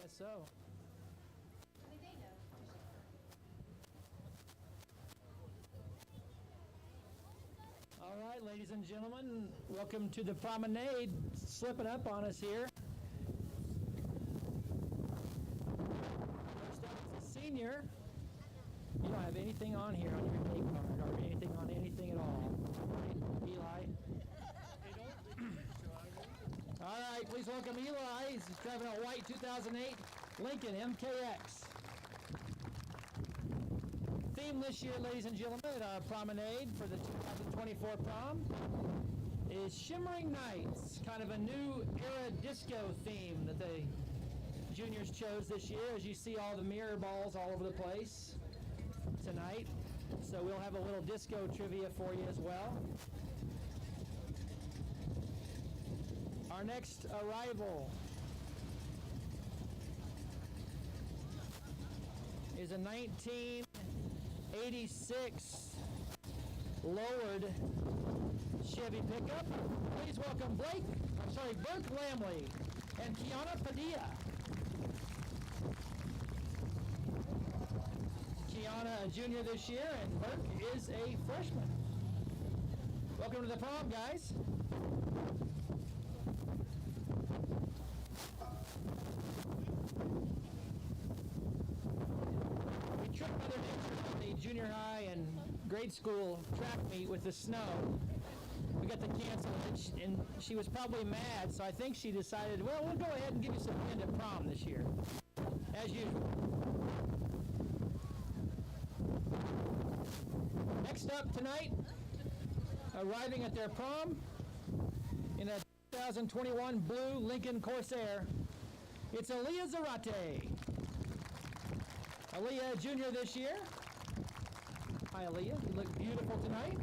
guess so. All right, ladies and gentlemen, welcome to the Promenade. Slipping up on us here. First up is a senior. You don't have anything on here on your date card or anything on anything at all, right, Eli? All right, please welcome Eli. He's driving a white 2008 Lincoln MKX. Theme this year, ladies and gentlemen, at our Promenade for the 2024 Prom is Shimmering Nights, kind of a new era disco theme that the juniors chose this year. As you see all the mirror balls all over the place tonight. So we'll have a little disco trivia for you as well. Our next arrival is a 1986 lowered Chevy pickup. Please welcome Burke Lamley and Kiana Padilla. Kiana, a junior this year, and Burke is a freshman. Welcome to the prom, guys. We tripped Mother Nature on the junior high and grade school track meet with the snow. We got to cancel it, and she was probably mad, so I think she decided, well, we'll go ahead and give you some wind at prom this year, as usual. Next up tonight, arriving at their prom in a 2021 blue Lincoln Corsair, it's Aaliyah Zarate. Aaliyah, a junior this year. Hi, Aaliyah. You look beautiful tonight.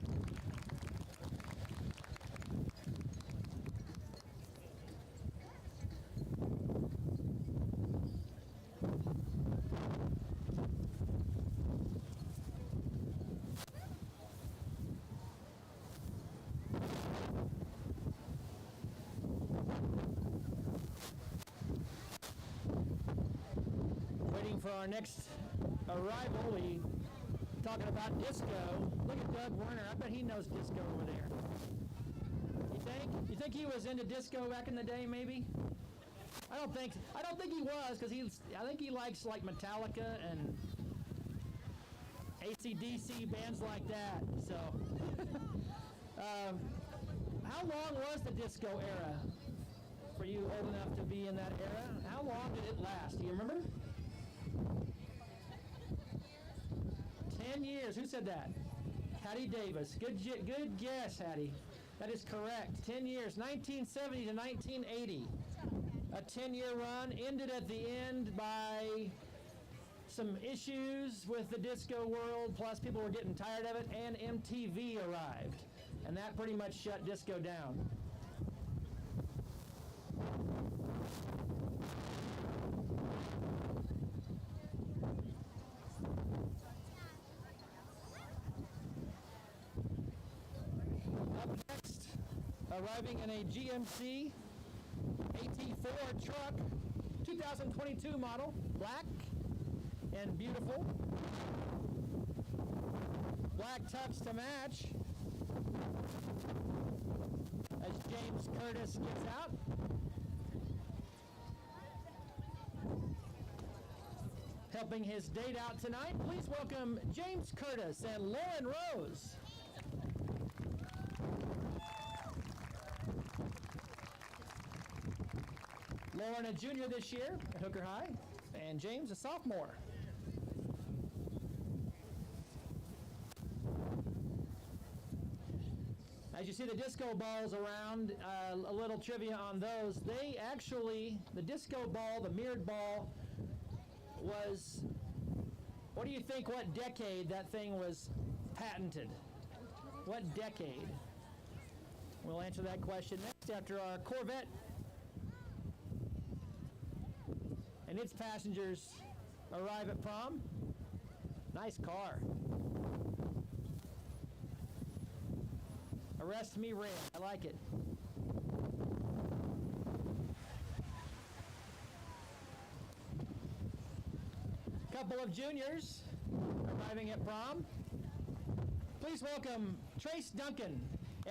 For our next arrival, we talking about disco. Look at Doug Werner. I bet he knows disco over there. You think? You think he was into disco back in the day? Maybe. I don't think he was, because I think he likes like Metallica and AC/DC bands like that. So, how long was the disco era? For you old enough to be in that era, how long did it last? Do you remember? 10 years. Who said that? Hattie Davis. Good guess, Hattie. That is correct. 10 years. 1970 to 1980. A 10-year run. Ended at the end by some issues with the disco world, plus people were getting tired of it, and MTV arrived. And that pretty much shut disco down. Arriving in a GMC AT4 truck, 2022 model, black and beautiful. Black tux to match as James Curtis gets out. Helping his date out tonight, please welcome James Curtis and Lauren Rose. Lauren, a junior this year at Hooker High, and James, a sophomore. As you see the disco balls around, a little trivia on those. They actually, the disco ball, the mirrored ball, was, what do you think, what decade that thing was patented? What decade? We'll answer that question next after our Corvette and its passengers arrive at prom. Nice car. Arrest me red. I like it. couple of juniors arriving at prom. Please welcome Trace Duncan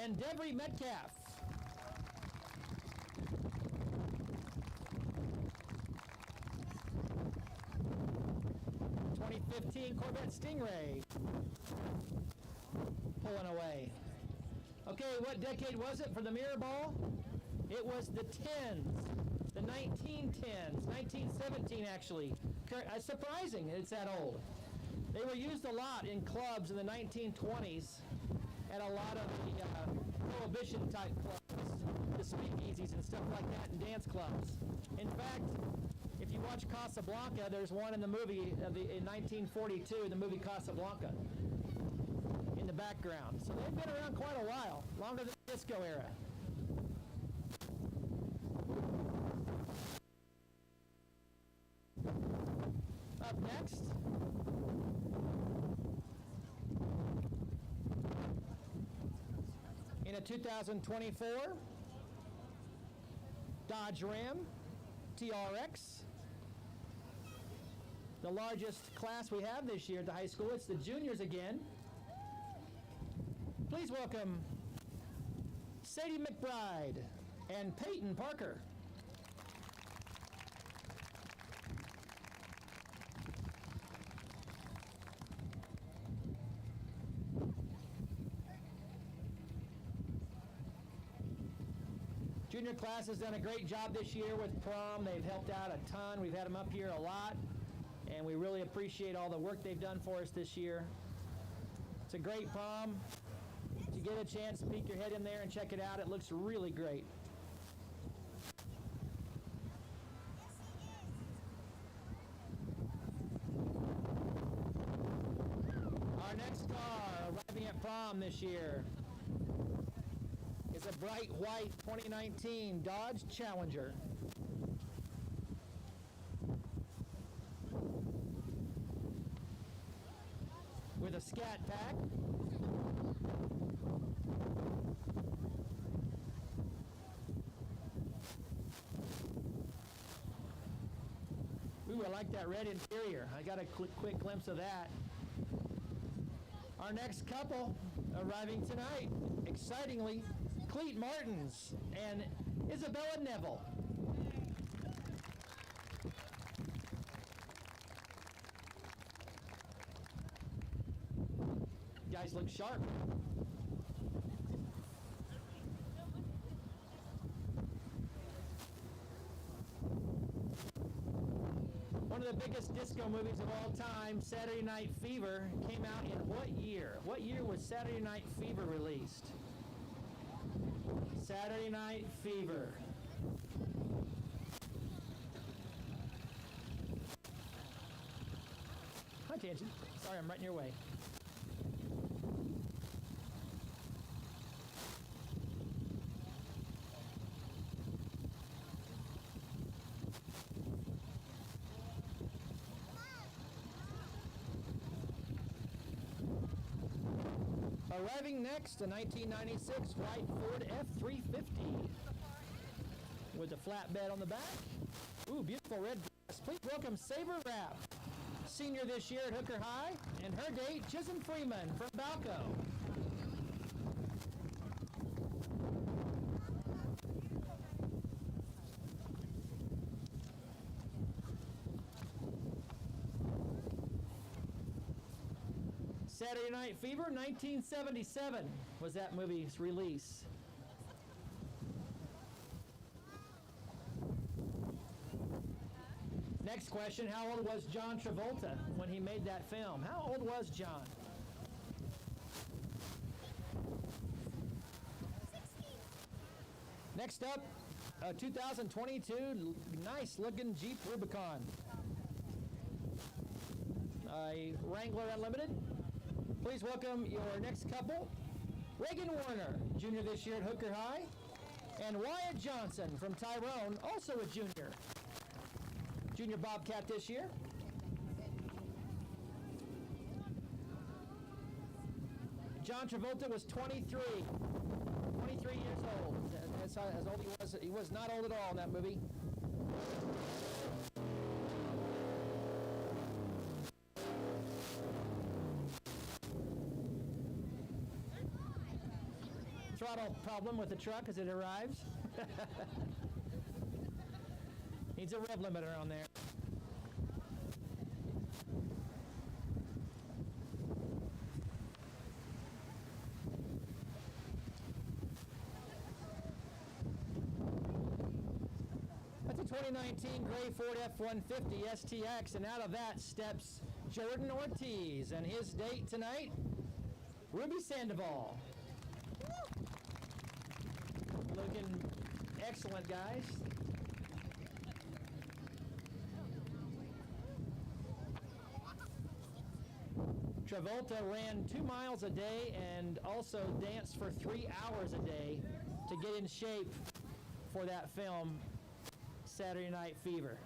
and Devery Metcalf. 2015 Corvette Stingray. Pulling away. Okay, what decade was it for the mirror ball? It was the 10s, the 1910s, 1917 actually. Surprising it's that old. They were used a lot in clubs in the 1920s at a lot of the prohibition type clubs, the speakeasies and stuff like that, and dance clubs. In fact, if you watch Casablanca, there's one in the movie in 1942, the movie Casablanca, in the background. So they've been around quite a while, longer than the disco era. Up next, in a 2024 Dodge Ram TRX, the largest class we have this year at the high school. It's the juniors again. Please welcome Sadie McBride and Peyton Parker. Junior class has done a great job this year with prom. They've helped out a ton. We've had them up here a lot, and we really appreciate all the work they've done for us this year. It's a great prom. If you get a chance, peek your head in there and check it out. It looks really great. Our next car arriving at prom this year is a bright white 2019 Dodge Challenger. With a scat pack. Ooh, I like that red interior. I got a quick glimpse of that. Our next couple arriving tonight, excitingly, Cleet Martins and Isabella Neville. You guys look sharp. One of the biggest disco movies of all time, Saturday Night Fever, came out in what year? What year was Saturday Night Fever released? Saturday Night Fever. Hi, Tangy. Sorry, I'm right in your way. Arriving next, a 1996 white Ford F-350 with a flatbed on the back. Ooh, beautiful red dress. Please welcome Saber Rapp, senior this year at Hooker High, and her date, Chisholm Freeman from Balco. Saturday Night Fever, 1977 was that movie's release. Next question, how old was John Travolta when he made that film? How old was John? 16. Next up, a 2022 nice looking Jeep Rubicon. A Wrangler Unlimited. Please welcome your next couple, Reagan Warner, junior this year at Hooker High, and Wyatt Johnson from Tyrone, also a junior. Junior Bobcat this year. John Travolta was 23 years old. That's how old he was. He was not old at all in that movie. throttle problem with the truck as it arrives. Needs a rev limiter on there. That's a 2019 gray Ford F-150 STX, and out of that steps Jordan Ortiz, and his date tonight, Ruby Sandoval. Looking excellent, guys. Travolta ran 2 miles a day and also danced for 3 hours a day to get in shape for that film, Saturday Night Fever.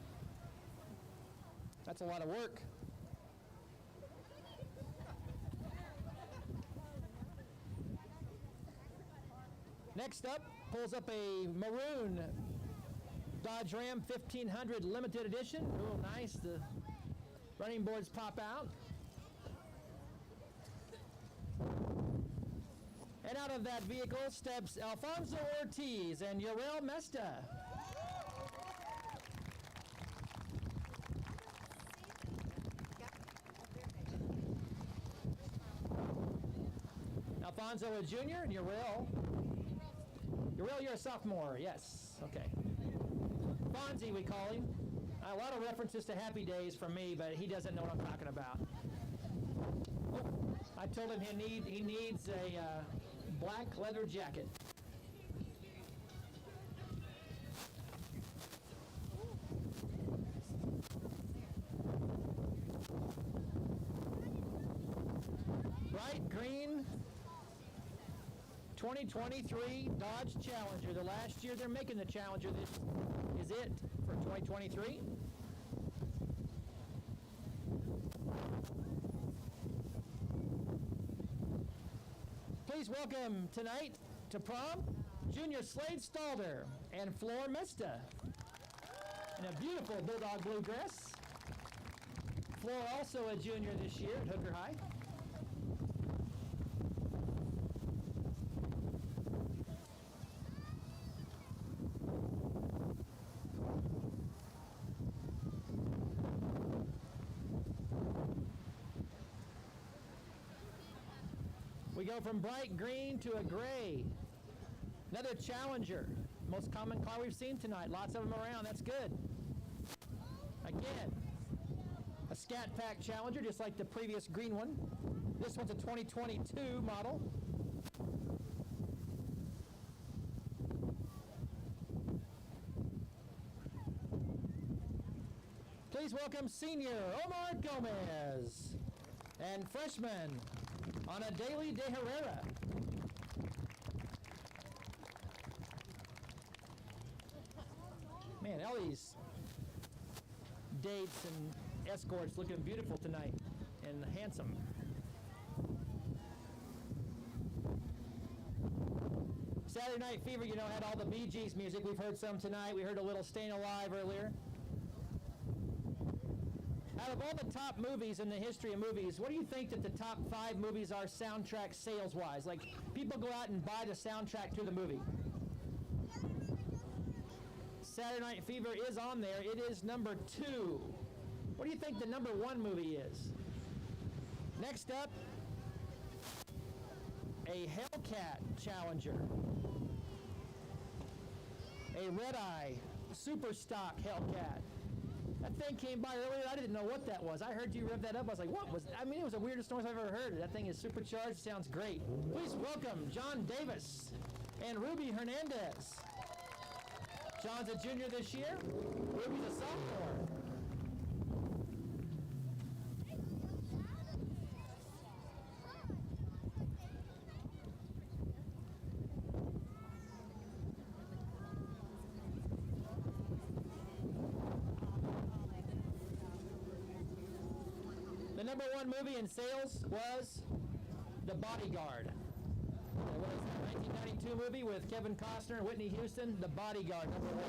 That's a lot of work. Next up, pulls up a maroon Dodge Ram 1500 limited edition. Real nice. The running boards pop out. And out of that vehicle steps Alfonso Ortiz and Yorel Mesta. Alfonso a junior, and Yorel, you're a sophomore, yes, okay. Fonzie, we call him. A lot of references to Happy Days from me, but he doesn't know what I'm talking about. Oh, I told him he needs a black leather jacket. Bright green 2023 Dodge Challenger. The last year they're making the Challenger. This is it for 2023. Please welcome tonight to prom, Junior Slade Stalder and Flor Mesta in a beautiful Bulldog blue dress. Flor also a junior this year at Hooker High. We go from bright green to a gray. Another Challenger. Most common car we've seen tonight. Lots of them around. That's good. Again, a Scat Pack Challenger, just like the previous green one. This one's a 2022 model. Please welcome senior Omar Gomez and freshman Ana Daly de Herrera. Man, all these dates and escorts looking beautiful tonight and handsome. Saturday Night Fever, you know, had all the Bee Gees music. We've heard some tonight. We heard a little Staying Alive earlier. Out of all the top movies in the history of movies, what do you think that the top 5 movies are soundtrack sales-wise? Like, people go out and buy the soundtrack to the movie. Saturday Night Fever is on there. It is number 2. What do you think the number 1 movie is? Next up, a Hellcat Challenger. A red-eye super stock Hellcat. That thing came by earlier. I didn't know what that was. I heard you rev that up. I was like, what was that? I mean, it was the weirdest noise I've ever heard. That thing is supercharged. Sounds great. Please welcome John Davis and Ruby Hernandez. John's a junior this year. Ruby's a sophomore. The number 1 movie in sales was The Bodyguard. What is that, 1992 movie with Kevin Costner and Whitney Houston? The Bodyguard, number 1.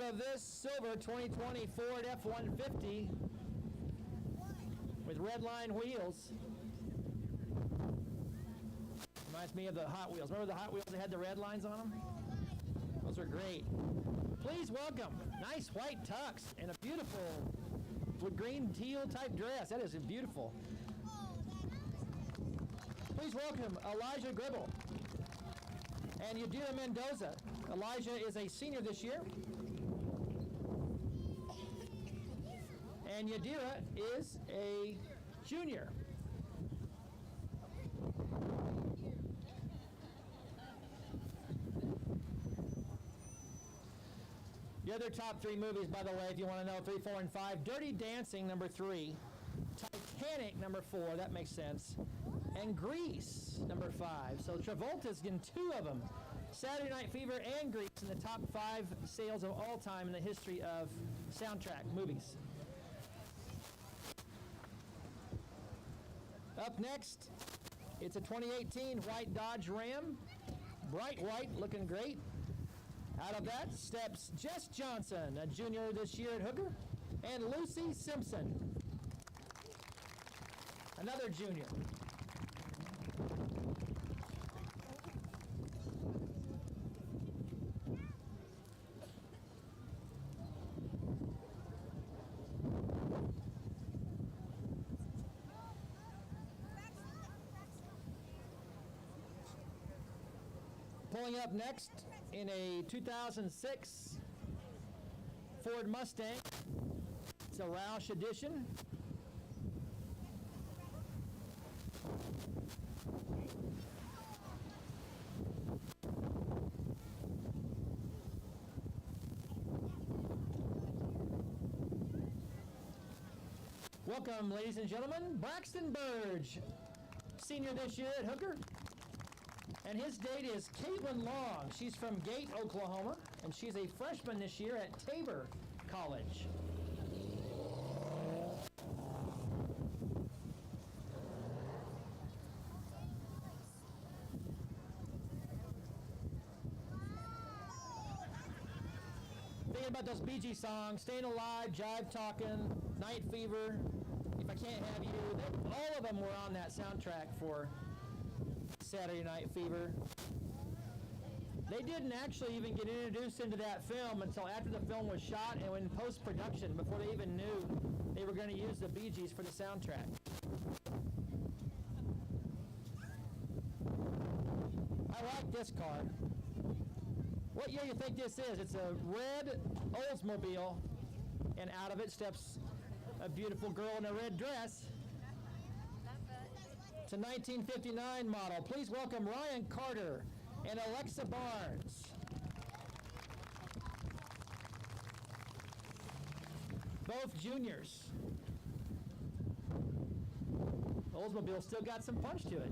Out of this silver 2020 Ford F-150 with red line wheels. Reminds me of the Hot Wheels. Remember the Hot Wheels that had the red lines on them? Those are great. Please welcome, nice white tux and a beautiful green teal type dress. That is beautiful. Please welcome Elijah Gribble and Yadira Mendoza. Elijah is a senior this year. And Yadira is a junior. The other top three movies, by the way, if you want to know, 3, 4, and 5. Dirty Dancing, number 3. Titanic, number 4. That makes sense. And Grease, number 5. So Travolta's in 2 of them. Saturday Night Fever and Grease in the top 5 sales of all time in the history of soundtrack movies. Up next, it's a 2018 white Dodge Ram. Bright white, looking great. Out of that steps Jess Johnson, a junior this year at Hooker, and Lucy Simpson, another junior. Pulling up next in a 2006 Ford Mustang. It's a Roush edition. Welcome, ladies and gentlemen, Braxton Burge, senior this year at Hooker. And his date is Caitlin Long. She's from Gate, Oklahoma, and she's a freshman this year at Tabor College. Thinking about those Bee Gees songs, Staying Alive, Jive Talkin', Night Fever, If I Can't Have You, all of them were on that soundtrack for Saturday Night Fever. They didn't actually even get introduced into that film until after the film was shot and in post-production, before they even knew they were going to use the Bee Gees for the soundtrack. I like this car. What year do you think this is? It's a red Oldsmobile, and out of it steps a beautiful girl in a red dress. It's a 1959 model. Please welcome Ryan Carter and Alexa Barnes. Both juniors. Oldsmobile still got some punch to it.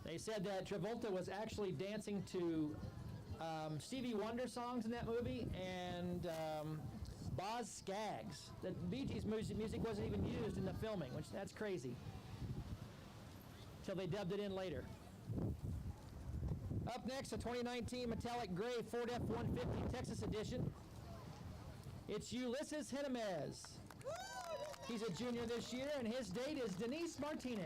They said that Travolta was actually dancing to Stevie Wonder songs in that movie and Boz Scaggs. The Bee Gees music wasn't even used in the filming, which that's crazy. Till they dubbed it in later. Up next, a 2019 metallic gray Ford F-150 Texas edition. It's Ulysses Jimenez. He's a junior this year, and his date is Denise Martinez.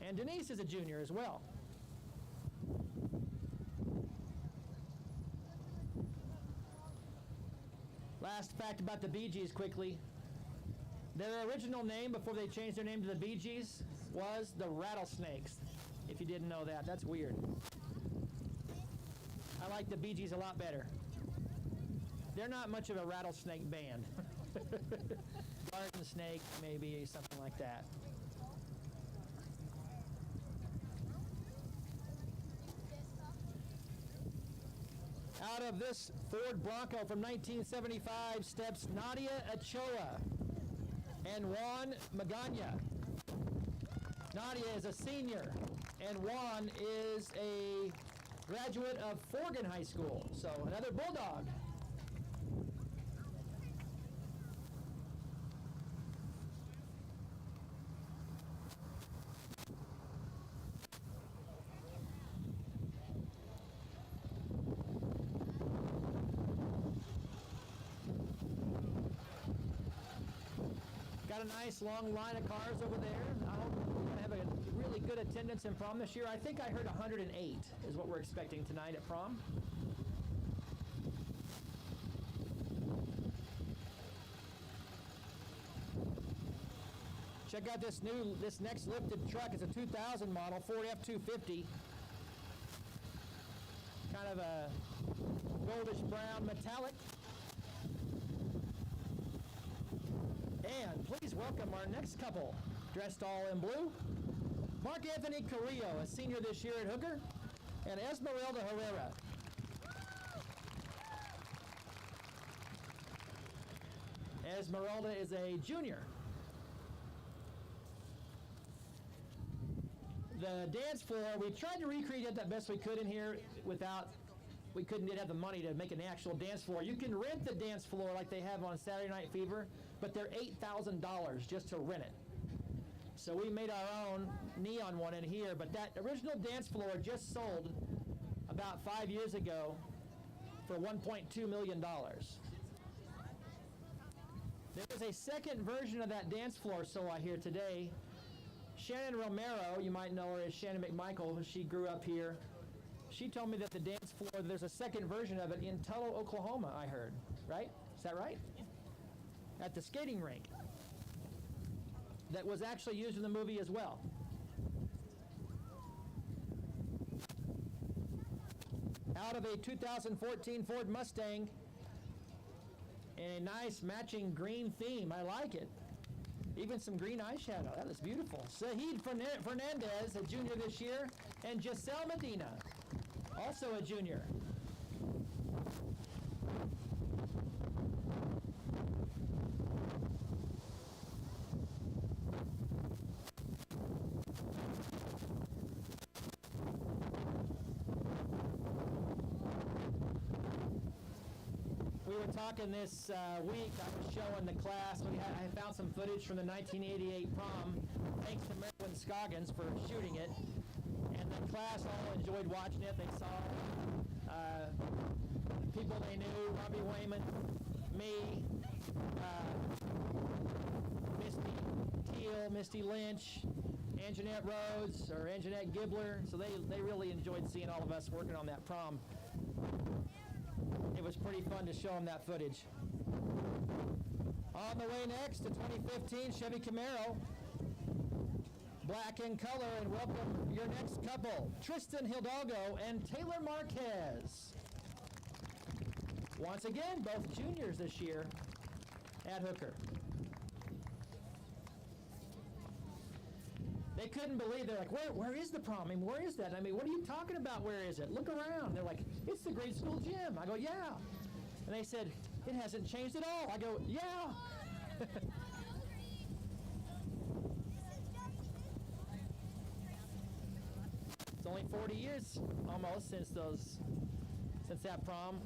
And Denise is a junior as well. Last fact about the Bee Gees quickly. Their original name before they changed their name to the Bee Gees was the Rattlesnakes. If you didn't know that, that's weird. I like the Bee Gees a lot better. They're not much of a rattlesnake band. Garden Snake, maybe, something like that. Out of this Ford Bronco from 1975 steps Nadia Ochoa and Juan Magana. Nadia is a senior, and Juan is a graduate of Forgan High School, so another Bulldog. Got a nice long line of cars over there. I hope we're going to have a really good attendance in prom this year. I think I heard 108 is what we're expecting tonight at prom. Check out this next lifted truck. It's a 2000 model Ford F-250. Kind of a goldish brown metallic. And please welcome our next couple, dressed all in blue. Mark Anthony Carrillo, a senior this year at Hooker, and Esmeralda Herrera. Esmeralda is a junior. The dance floor, we tried to recreate it the best we could in here we didn't have the money to make an actual dance floor. You can rent the dance floor like they have on Saturday Night Fever, but they're $8,000 just to rent it. So we made our own neon one in here, but that original dance floor just sold about 5 years ago for $1.2 million. There is a second version of that dance floor, so I hear today. Shannon Romero, you might know her as Shannon McMichael, she grew up here. She told me that the dance floor, there's a second version of it in Tulsa, Oklahoma, I heard. Right? Is that right? At the skating rink. That was actually used in the movie as well. Out of a 2014 Ford Mustang, and a nice matching green theme. I like it. Even some green eyeshadow. That is beautiful. Saheed Fernandez, a junior this year, and Giselle Medina, also a junior. We were talking this week, I was showing the class, I found some footage from the 1988 prom, thanks to Marilyn Scoggins for shooting it, and the class all enjoyed watching it. They saw people they knew, Robbie Wayman, me, Misty Teal, Misty Lynch, Anjanette Rhodes, or Anjanette Gibbler, so they really enjoyed seeing all of us working on that prom. It was pretty fun to show them that footage. On the way next, a 2015 Chevy Camaro. Black in color, and welcome your next couple, Tristan Hidalgo and Taylor Marquez. Once again, both juniors this year at Hooker. They couldn't believe, they're like, where is the prom? I mean, where is that? I mean, what are you talking about? Where is it? Look around. They're like, it's the grade school gym. I go, yeah. And they said, it hasn't changed at all. I go, yeah. It's only 40 years almost since that prom.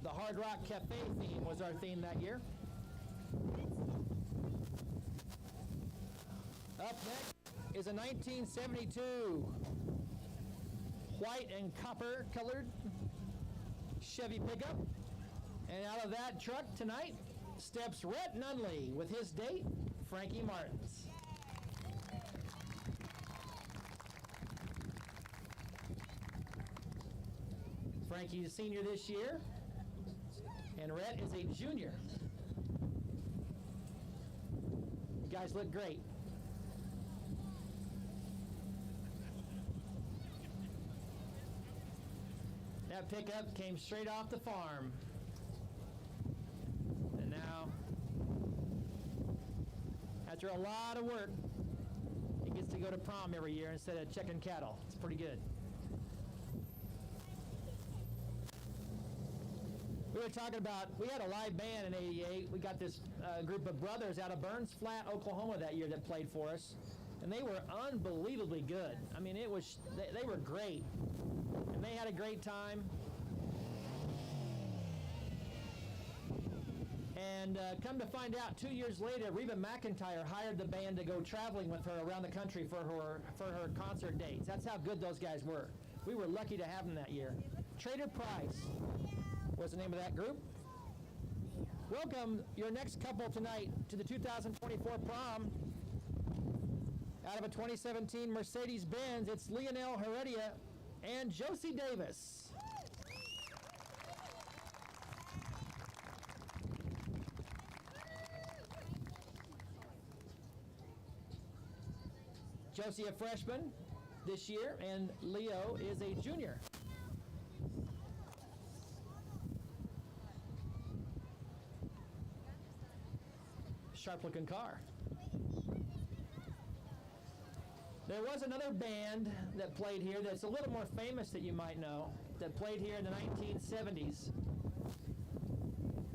The Hard Rock Cafe theme was our theme that year. Up next is a 1972 white and copper colored Chevy pickup. And out of that truck tonight steps Rhett Nunley with his date, Frankie Martins. Frankie's a senior this year, and Rhett is a junior. You guys look great. That pickup came straight off the farm. And now, after a lot of work, he gets to go to prom every year instead of checking cattle. It's pretty good. We were talking about, we had a live band in '88. We got this group of brothers out of Burns Flat, Oklahoma that year that played for us. And they were unbelievably good. I mean, they were great. And they had a great time. And come to find out, 2 years later, Reba McEntire hired the band to go traveling with her around the country for her concert dates. That's how good those guys were. We were lucky to have them that year. Trader Price was the name of that group. Welcome your next couple tonight to the 2024 prom. Out of a 2017 Mercedes-Benz, it's Leonel Heredia and Josie Davis. Josie a freshman this year, and Leo is a junior. Sharp-looking car. There was another band that played here that's a little more famous that you might know, that played here in the 1970s.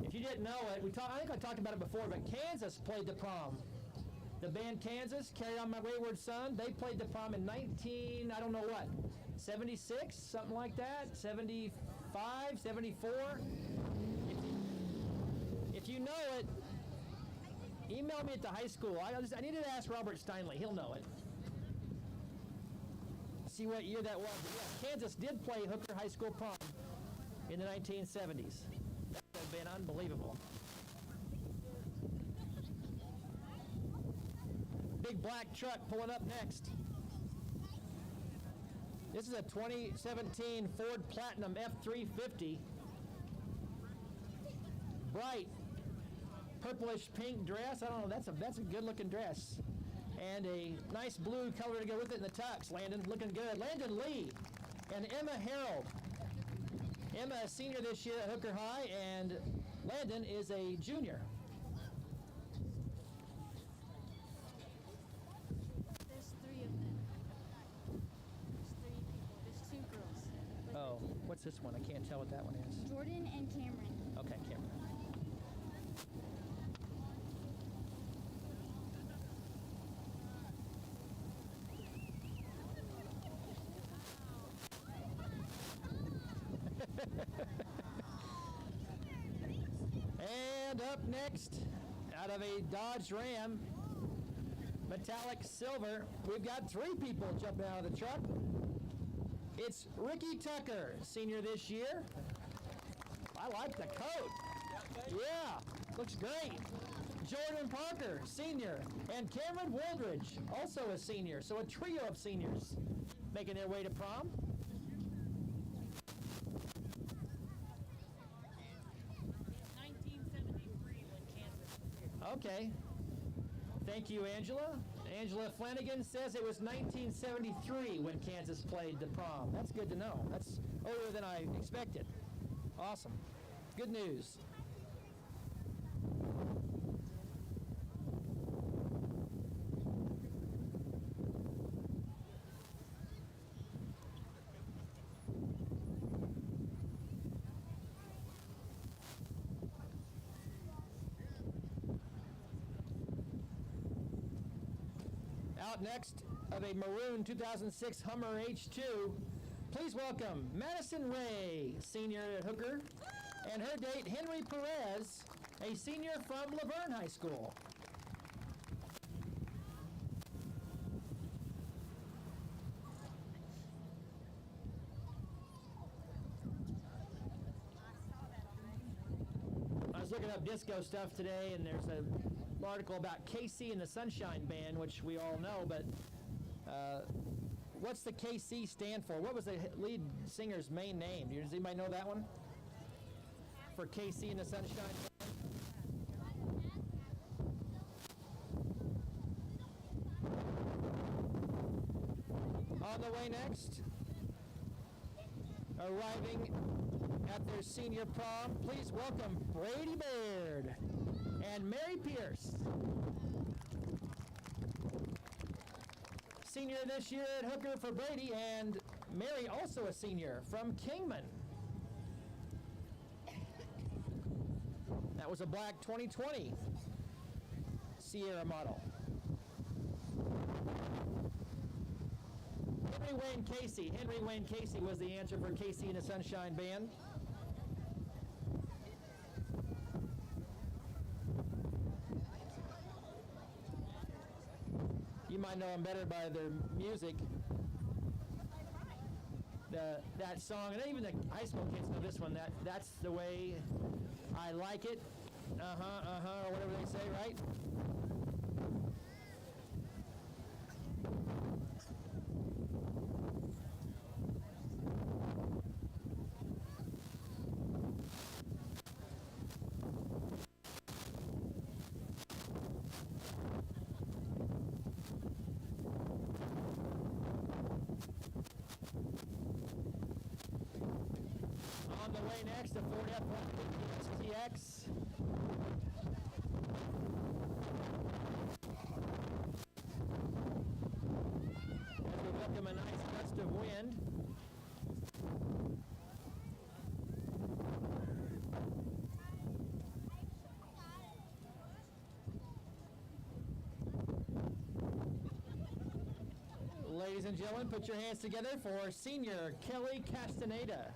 If you didn't know it, I think I talked about it before, but Kansas played the prom. The band Kansas, Carry On My Wayward Son, they played the prom in 76, something like that, 75, 74. If you know it, email me at the high school. I needed to ask Robert Steinley. He'll know it. See what year that was. But yeah, Kansas did play Hooker High School prom in the 1970s. That would have been unbelievable. Big black truck pulling up next. This is a 2017 Ford Platinum F350. Bright purplish pink dress. I don't know, that's a good looking dress. And a nice blue color to go with it in the tux. Landon looking good. Landon Lee and Emma Harold. Emma a senior this year at Hooker High, and Landon is a junior. There's 3 of them. There's 3 people. There's 2 girls. Oh, what's this one? I can't tell what that one is. Jordan and Cameron. Okay, Cameron. And up next, out of a Dodge Ram, metallic silver, we've got 3 people jumping out of the truck. It's Ricky Tucker, senior this year. I like the coat. Yeah, looks great. Jordan Parker, senior, and Cameron Woldridge, also a senior. So a trio of seniors making their way to prom. Okay. Thank you, Angela. Angela Flanagan says it was 1973 when Kansas played the prom. That's good to know. That's earlier than I expected. Awesome. Good news. Out next of a maroon 2006 Hummer H2, please welcome Madison Ray, senior at Hooker, and her date Henry Perez, a senior from Laverne High School. I was looking up disco stuff today, and there's an article about KC and the Sunshine Band, which we all know, but what's the KC stand for? What was the lead singer's main name? Does anybody know that one? For KC and the Sunshine Band? On the way next, arriving at their senior prom, please welcome Brady Baird and Mary Pierce. Senior this year at Hooker for Brady, and Mary also a senior from Kingman. That was a black 2020 Sierra model. Henry Wayne Casey. Henry Wayne Casey was the answer for Casey and the Sunshine Band. You might know them better by their music. That song, and even the high school kids know this one. That's the way I like it. or whatever they say, right? On the way next, a Ford F-150 STX. As we welcome a nice gust of wind. Ladies and gentlemen, put your hands together for senior Kelly Castaneda.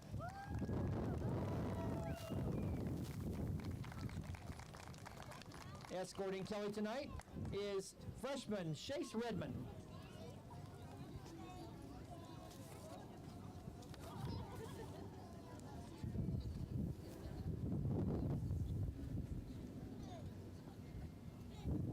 Escorting Kelly tonight is freshman Chase Redmond. Thank you.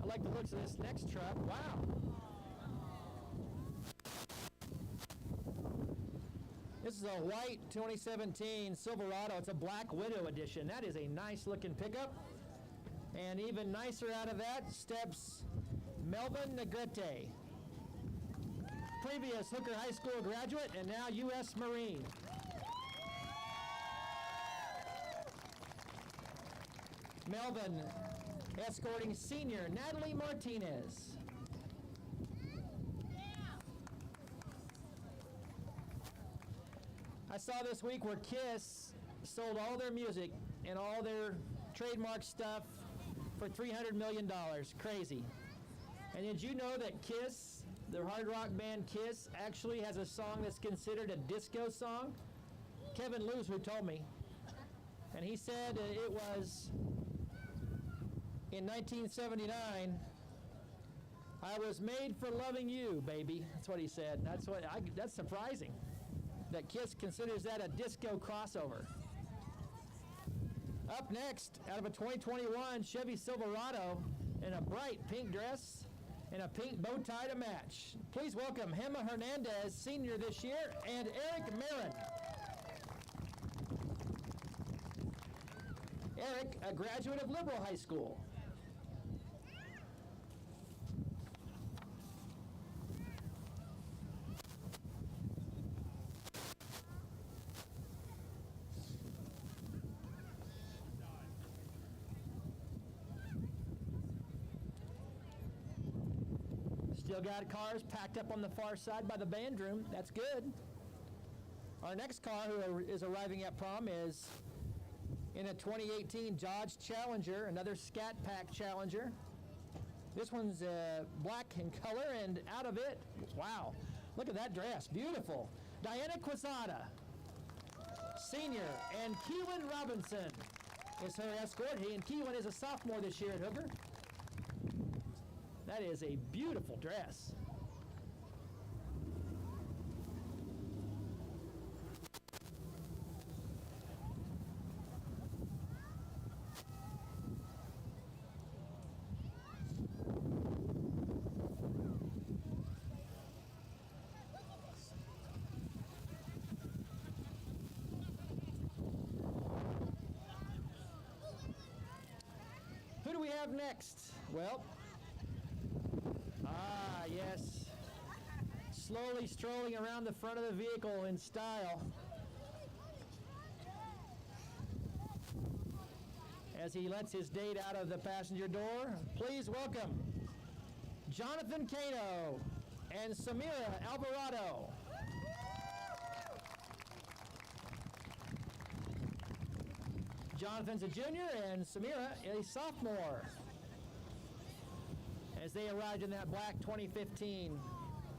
I like the looks of this next truck. Wow. This is a white 2017 Silverado. It's a Black Widow edition. That is a nice looking pickup. And even nicer out of that steps Melvin Negrete. Previous Hooker High School graduate and now U.S. Marine. Melvin escorting senior Natalie Martinez. I saw this week where KISS sold all their music and all their trademark stuff for $300 million. Crazy. And did you know that KISS, the hard rock band KISS, actually has a song that's considered a disco song? Kevin Lewis, who told me. And he said it was in 1979, I was made for loving you, baby. That's what he said. That's surprising that KISS considers that a disco crossover. Up next, out of a 2021 Chevy Silverado in a bright pink dress and a pink bow tie to match. Please welcome Gemma Hernandez, senior this year, and Eric Marin. Eric, a graduate of Liberal High School. Still got cars packed up on the far side by the band room. That's good. Our next car who is arriving at prom is in a 2018 Dodge Challenger, another Scat Pack Challenger. This one's black in color, and out of it, wow, look at that dress, beautiful. Diana Quezada, senior, and Keelan Robinson is her escort. And Keelan is a sophomore this year at Hooker. That is a beautiful dress. Who do we have next? Well, yes. Slowly strolling around the front of the vehicle in style as he lets his date out of the passenger door. Please welcome Jonathan Cano and Samira Alvarado. Jonathan's a junior and Samira a sophomore, as they arrived in that black 2015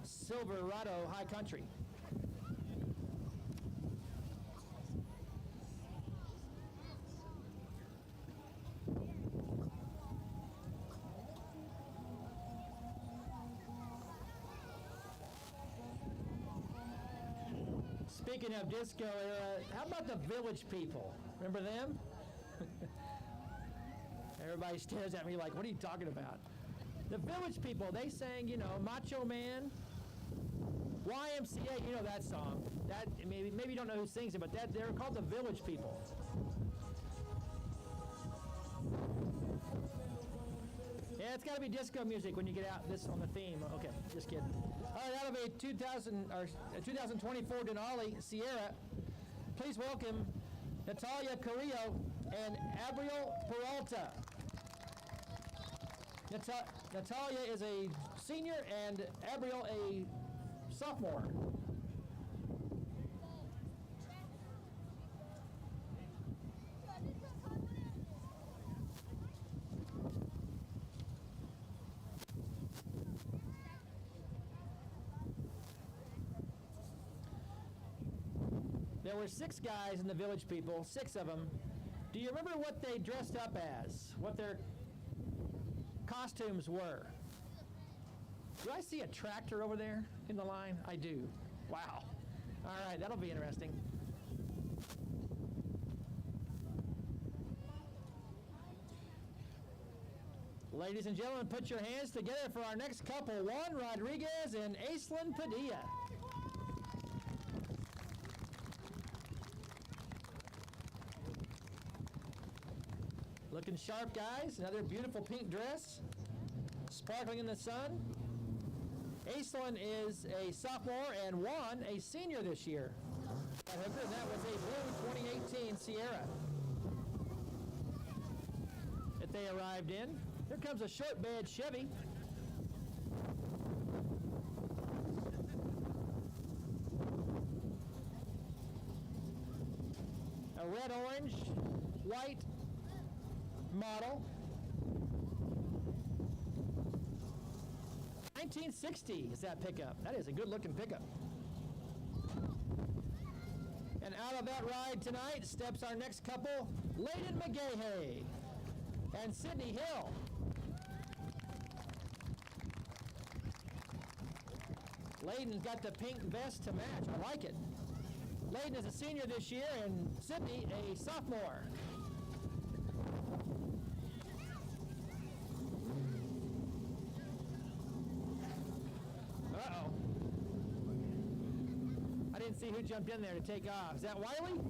Silverado High Country. Speaking of disco era, how about the Village People? Remember them? Everybody stares at me like, what are you talking about? The Village People, they sang, you know, Macho Man, YMCA, you know that song. That maybe you don't know who sings it, but they're called the Village People. Yeah, it's got to be disco music when you get out this on the theme. Okay, just kidding. All right, out of a 2024 Denali Sierra, please welcome Natalia Carrillo and Abriel Peralta. Natalia is a senior and Abriel a sophomore. There were 6 guys in the Village People, 6 of them. Do you remember what they dressed up as? What their costumes were? Do I see a tractor over there in the line? I do. Wow. All right, that'll be interesting. Ladies and gentlemen, put your hands together for our next couple, Juan Rodriguez and Aislinn Padilla. Looking sharp, guys. Another beautiful pink dress, sparkling in the sun. Aislinn is a sophomore and Juan a senior this year. And that was a blue 2018 Sierra that they arrived in. Here comes a short bed Chevy. A red, orange, white model. 1960 is that pickup. That is a good looking pickup. And out of that ride tonight steps our next couple, Layden McGahey and Sydney Hill. Layden's got the pink vest to match. I like it. Layden is a senior this year and Sydney a sophomore. Uh-oh. I didn't see who jumped in there to take off. Is that Wiley?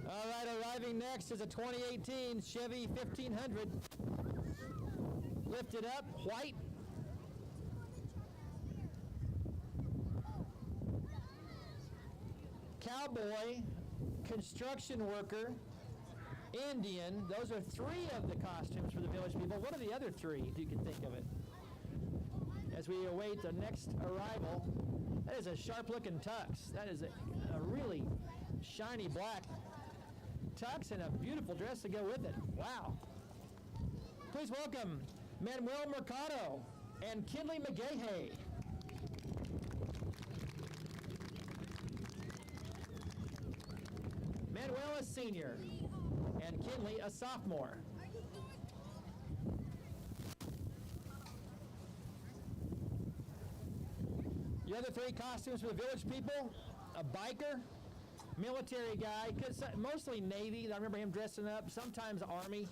All right, arriving next is a 2018 Chevy 1500. Lifted up, white. Cowboy, construction worker, Indian. Those are 3 of the costumes for the Village People. What are the other 3, if you can think of it? As we await the next arrival, that is a sharp-looking tux. That is a really shiny black tux and a beautiful dress to go with it. Wow. Please welcome Manuel Mercado and Kinley McGahey. Manuel a senior and Kinley a sophomore. The other 3 costumes for the Village People, a biker, military guy, mostly Navy. I remember him dressing up, sometimes Army,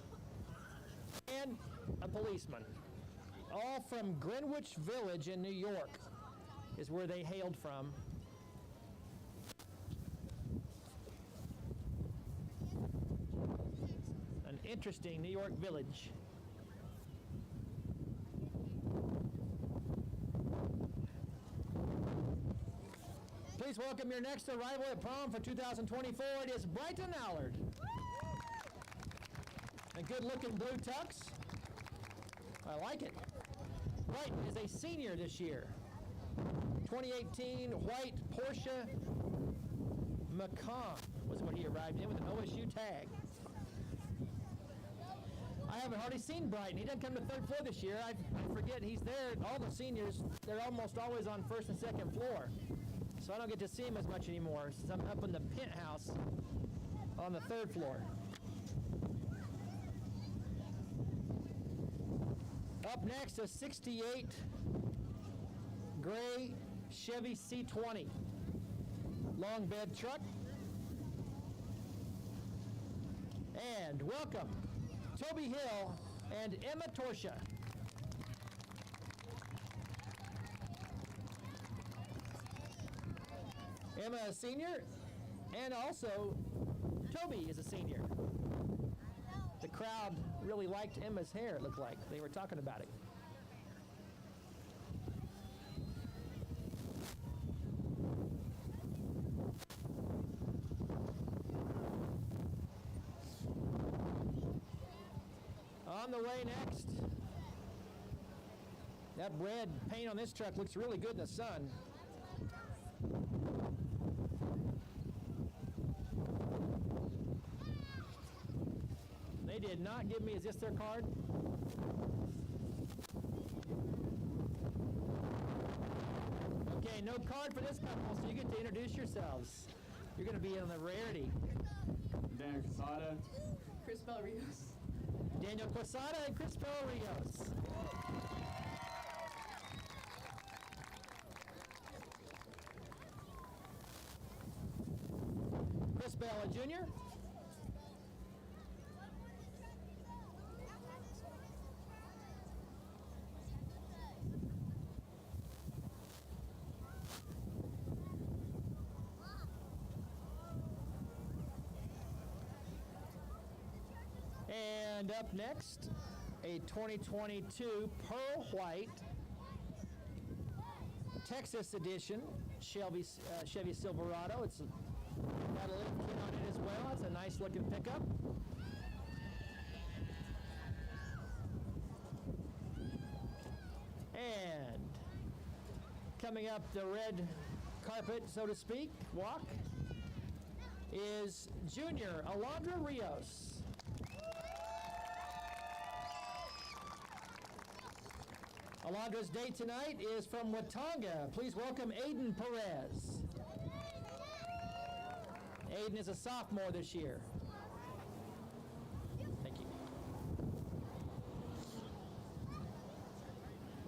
and a policeman. All from Greenwich Village in New York is where they hailed from. An interesting New York village. Please welcome your next arrival at Prom for 2024. It is Brighton Allard. A good-looking blue tux. I like it. Brighton is a senior this year. 2018 white Porsche Macan was what he arrived in with an OSU tag. I haven't hardly seen Brighton. He doesn't come to 3rd floor this year. I forget he's there. All the seniors, they're almost always on 1st and 2nd floor. So I don't get to see him as much anymore since I'm up in the penthouse on the 3rd floor. Up next, a 68 gray Chevy C20 long bed truck. And welcome Toby Hill and Emma Torsha. Emma a senior, and also Toby is a senior. The crowd really liked Emma's hair, it looked like. They were talking about it. On the way next, that red paint on this truck looks really good in the sun. They did not give me, is this their card? Okay, no card for this couple, so you get to introduce yourselves. You're going to be in the rarity. Daniel Quesada. Chris Rios. Daniel Quesada and Chris Rios. Chris Bella Jr. And up next, a 2022 Pearl White Texas edition Chevy Silverado. It's got a little kit on it as well. It's a nice looking pickup. And coming up the red carpet, so to speak, walk, is Junior Alondra Rios. Alondra's date tonight is from Watonga. Please welcome Aiden Perez. Aiden is a sophomore this year. Thank you.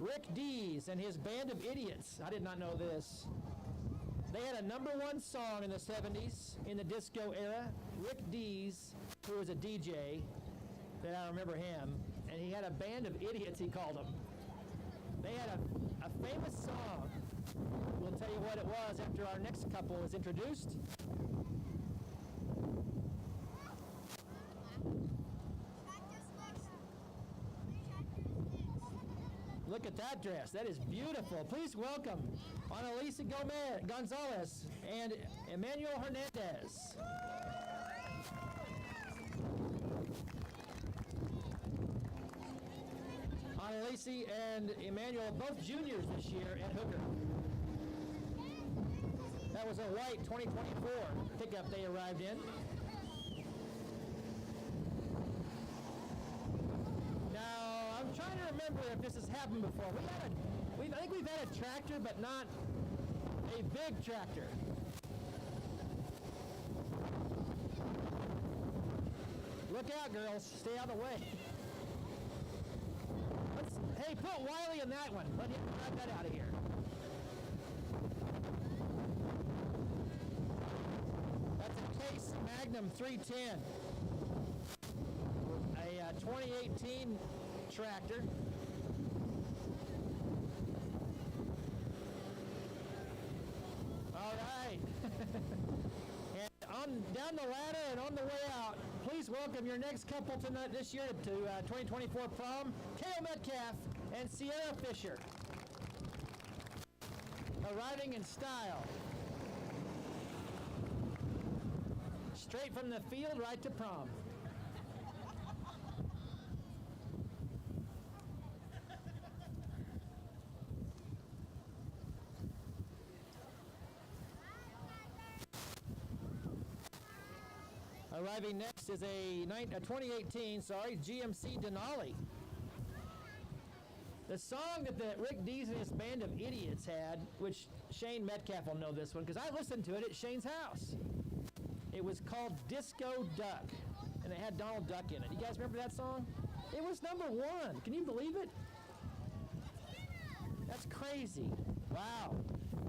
Rick Dees and his band of idiots. I did not know this. They had a #1 song in the 70s in the disco era. Rick Dees, who was a DJ, that I remember him, and he had a band of idiots, he called them. They had a famous song. We'll tell you what it was after our next couple is introduced. Look at that dress. That is beautiful. Please welcome Annalisa Gonzalez and Emmanuel Hernandez. Annalisa and Emmanuel, both juniors this year at Hooker. That was a white 2024 pickup they arrived in. Now, I'm trying to remember if this has happened before. I think we've had a tractor, but not a big tractor. Look out, girls. Stay out of the way. Hey, put Wiley in that one. Let him grab that out of here. That's a Case Magnum 310. A 2018 tractor. All right. And down the ladder and on the way out, please welcome your next couple tonight this year to 2024 Prom, Kale Metcalf and Sierra Fisher. Arriving in style. Straight from the field right to prom. Arriving next is a 2018, GMC Denali. The song that Rick Dees and his band of idiots had, which Shane Metcalf will know this one, because I listened to it at Shane's house. It was called Disco Duck, and it had Donald Duck in it. You guys remember that song? It was #1. Can you believe it? That's crazy. Wow.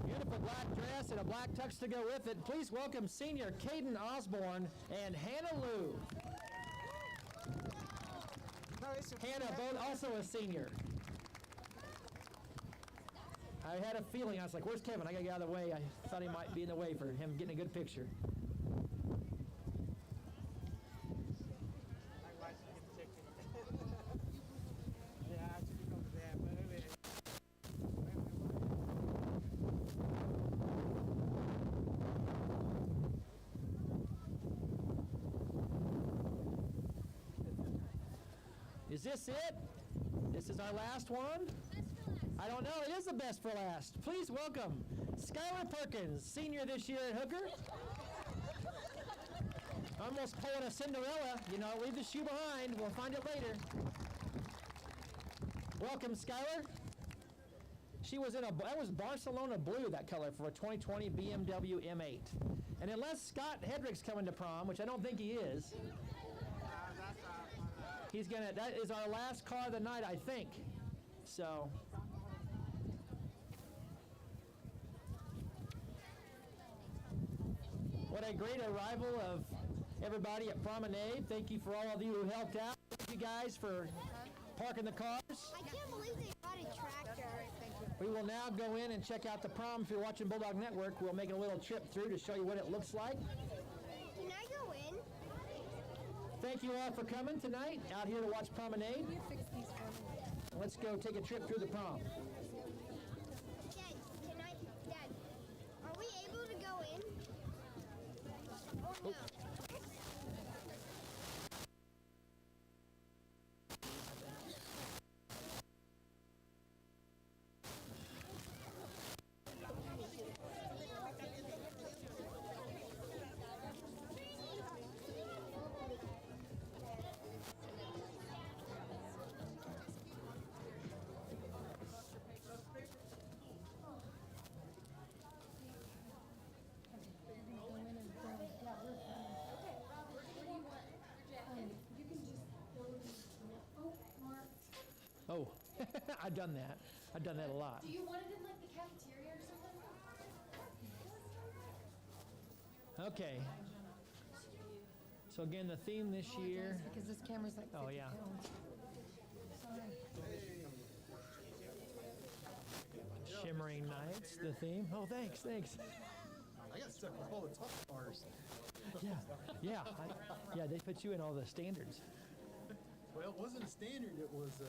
Beautiful black dress and a black tux to go with it. Please welcome senior Caden Osborne and Hannah Lou. Hannah, both also a senior. I had a feeling, I was like, where's Kevin? I gotta get out of the way. I thought he might be in the way for him getting a good picture. Is this it? This is our last one? I don't know. It is the best for last. Please welcome Skylar Perkins, senior this year at Hooker. Almost pulling a Cinderella. You know, leave the shoe behind. We'll find it later. Welcome, Skylar. She was in that was Barcelona blue, that color, for a 2020 BMW M8. And unless Scott Hedrick's coming to prom, which I don't think he is, that is our last car of the night, I think. So. What a great arrival of everybody at Promenade. Thank you for all of you who helped out. Thank you guys for parking the cars. I can't believe they brought a tractor. We will now go in and check out the prom. If you're watching Bulldog Network, we'll make a little trip through to show you what it looks like. Can I go in? Thank you all for coming tonight out here to watch Promenade. Let's go take a trip through the prom. Dad, are we able to go in? Or no? Oh, I've done that. I've done that a lot. Do you want it in like the cafeteria or something? Okay. So again, the theme this year. Because this camera's like 50 Oh, yeah. pounds. Sorry. Shimmering Nights, the theme. Oh, thanks. I got stuck with all the top bars. Yeah, they put you in all the standards. Well, it wasn't a standard. It was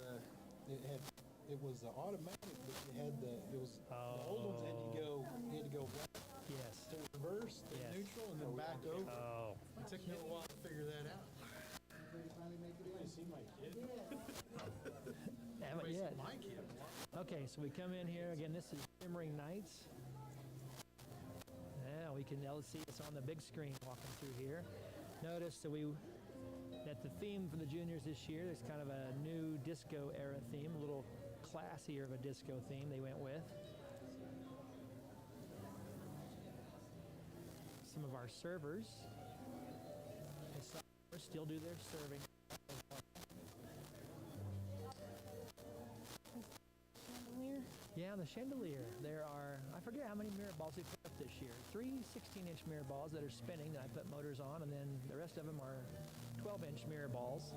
automatic, but the old ones had to go right Yes. to reverse, then Yes. neutral, and then back over. Oh. It took me a while to figure that out. You see my kid? Haven't You yet. see my kid. Okay, so we come in here again. This is Shimmering Nights. Yeah, we can now see us on the big screen walking through here. Notice that the theme for the juniors this year is kind of a new disco era theme, a little classier of a disco theme they went with. Some of our servers still do their serving. Chandelier? Yeah, the chandelier. There are, I forget how many mirror balls we put up this year. 3 16-inch mirror balls that are spinning that I put motors on, and then the rest of them are 12-inch mirror balls.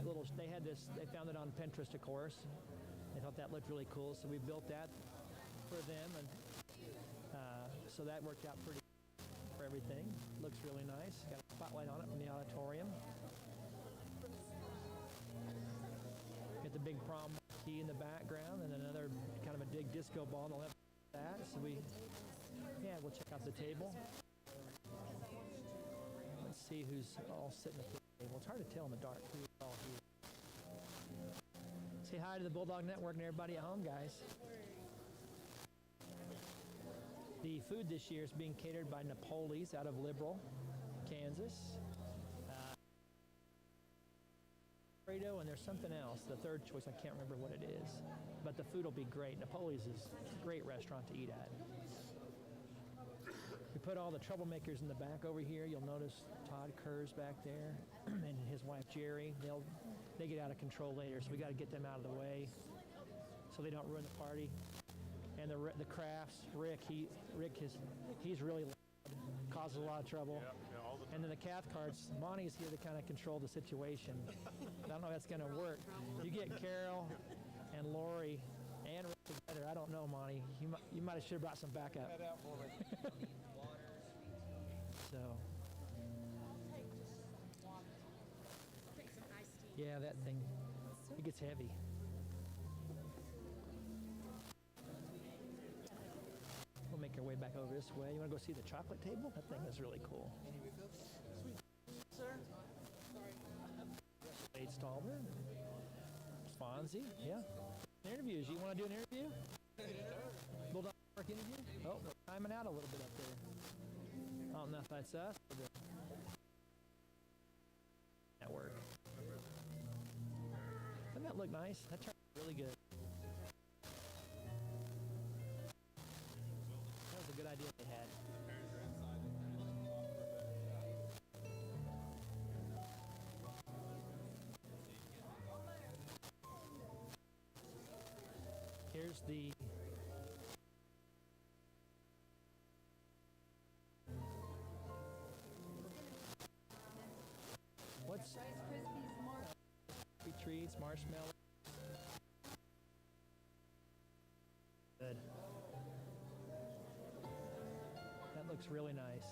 They found it on Pinterest, of course. They thought that looked really cool, so we built that for them, and so that worked out pretty for everything. Looks really nice. Got a spotlight on it from the auditorium. Get the big prom key in the background, and another kind of a big disco ball on the left of that. So we'll check out the table. Let's see who's all sitting at the table. It's hard to tell in the dark who's all here. Say hi to the Bulldog Network and everybody at home, guys. The food this year is being catered by Napoli's out of Liberal, Kansas. Alfredo, and there's something else, the third choice, I can't remember what it is. But the food will be great. Napoli's is a great restaurant to eat at. We put all the troublemakers in the back over here. You'll notice Todd Kerr's back there and his wife Jerry. They get out of control later, so we got to get them out of the way so they don't ruin the party. And and the crafts. He's really loud, causes a lot of trouble. Yeah, all the And then the Cathcarts, Monty's here to kind of control the situation. I don't know if that's going to work. You get Carol and Lori and Rick together. I don't know, Monty. You might have should have brought some backup. Head out for me. So. Yeah, that thing. It gets heavy. We'll make our way back over this way. You want to go see the chocolate table? That thing is really cool. Slade Stalber. Fonzie. Yeah. Interviews. You want to do an interview? Bulldog Network interview? Oh, we're timing out a little bit up there. I don't know if that's us or the network. Doesn't that look nice? That turned out really good. That was a good idea they had. Here's the what's treats, marshmallows. Good. That looks really nice.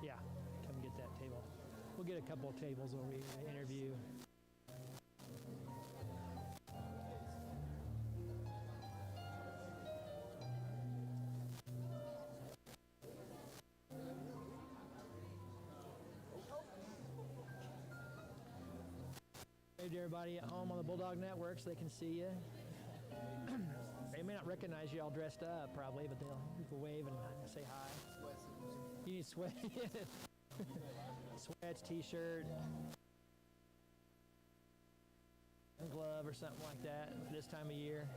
Yeah, come get that table. We'll get a couple of tables over here to interview. Wave to everybody at home on the Bulldog Network so they can see you. They may not recognize you all dressed up, probably, but they'll wave and say hi. You need sweat. Sweats, t-shirt, a glove or something like that this time of year.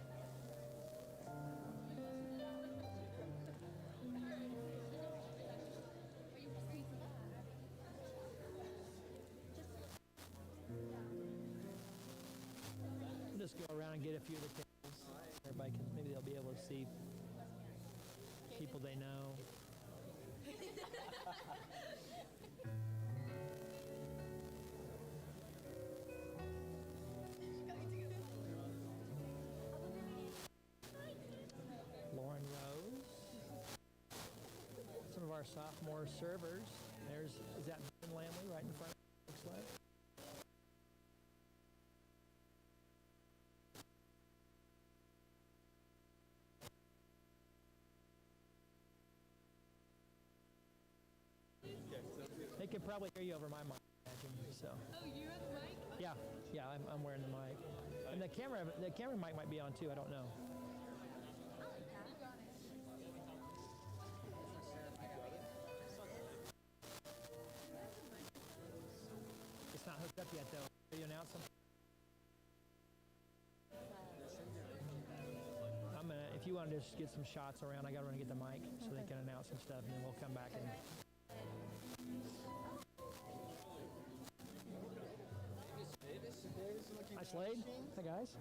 We'll just go around and get a few of the tables. Everybody can, maybe they'll be able to see people they know. Lauren Rose. Some of our sophomore servers. Is that Ben Lamley right in front of the sled? They could probably hear you over my mic, I imagine. So. Oh, you have the mic? Yeah, I'm wearing the mic, and the camera mic might be on too. I don't know. It's not hooked up yet, though. Are you announce them? If you want to just get some shots around, I got to run and get the mic so they can announce some stuff, and then we'll come back and. Hi, Slade. Hi, guys.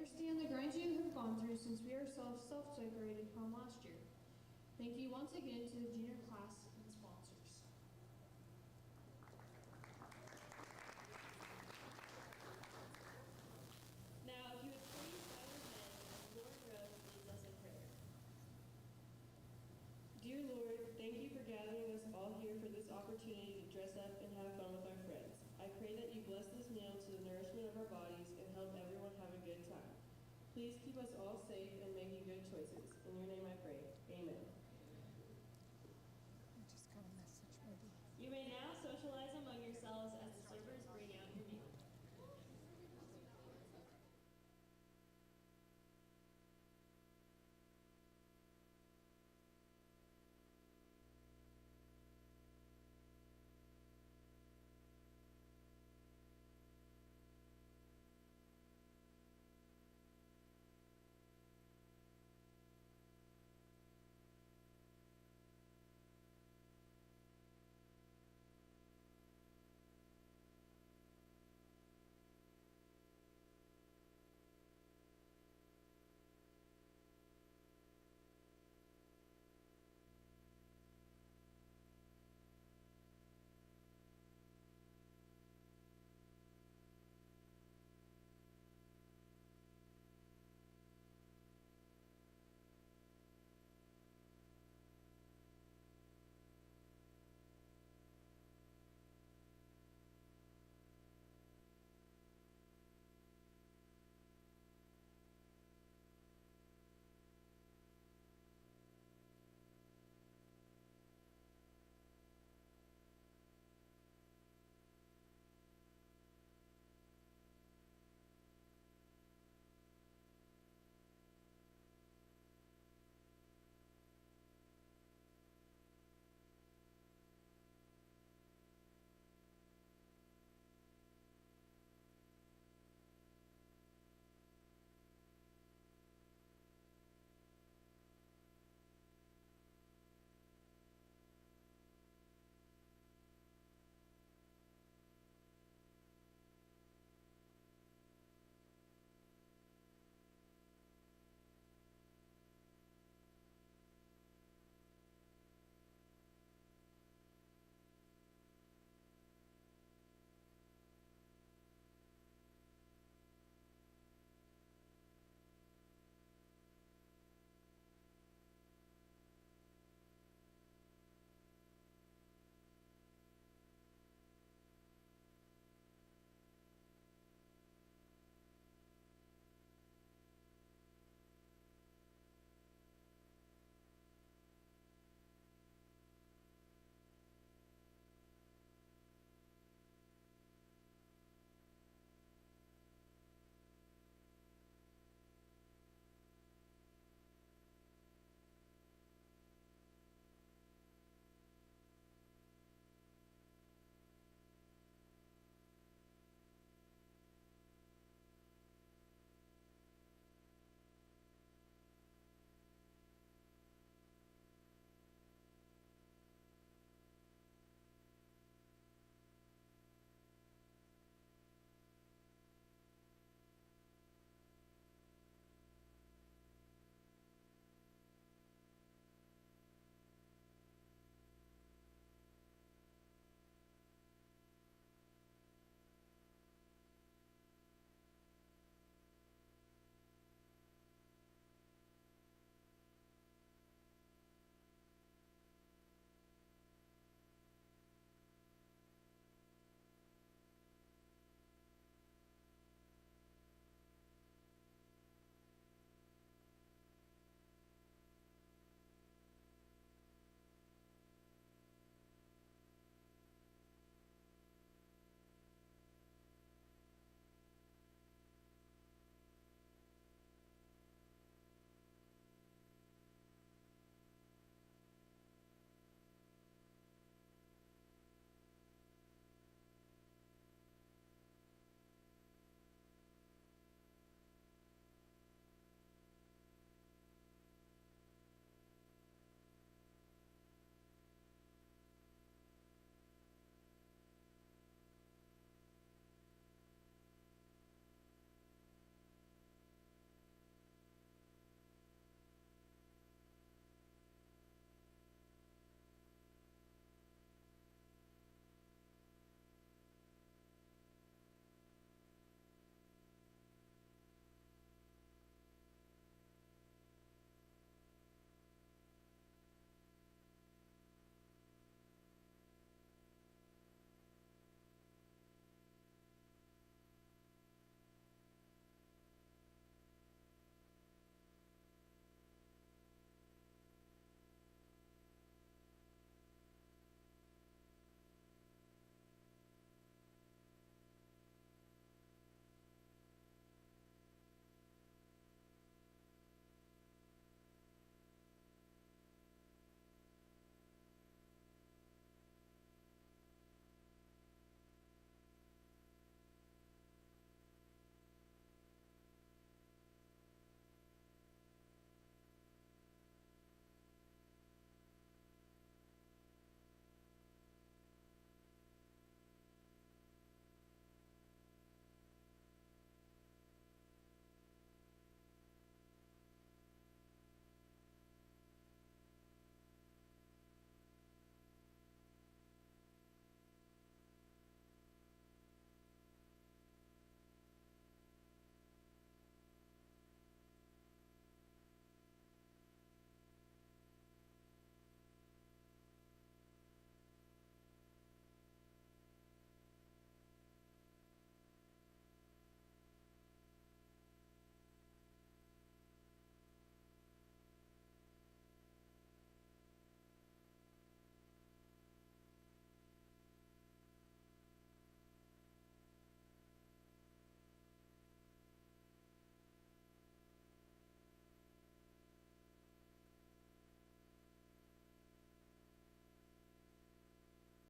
understand the grind you have gone through since we ourselves self-decorated prom last year. Thank you once again to the junior class and sponsors. Now, if you would please bow your heads as Lord Rose leads us in prayer. Dear Lord, thank you for gathering us all here for this opportunity to dress up and have fun with our friends. I pray that you bless this meal to the nourishment of our bodies and help everyone have a good time. Please keep us all safe and making good choices. In your name I pray. Amen. Just got a message, maybe. You may now socialize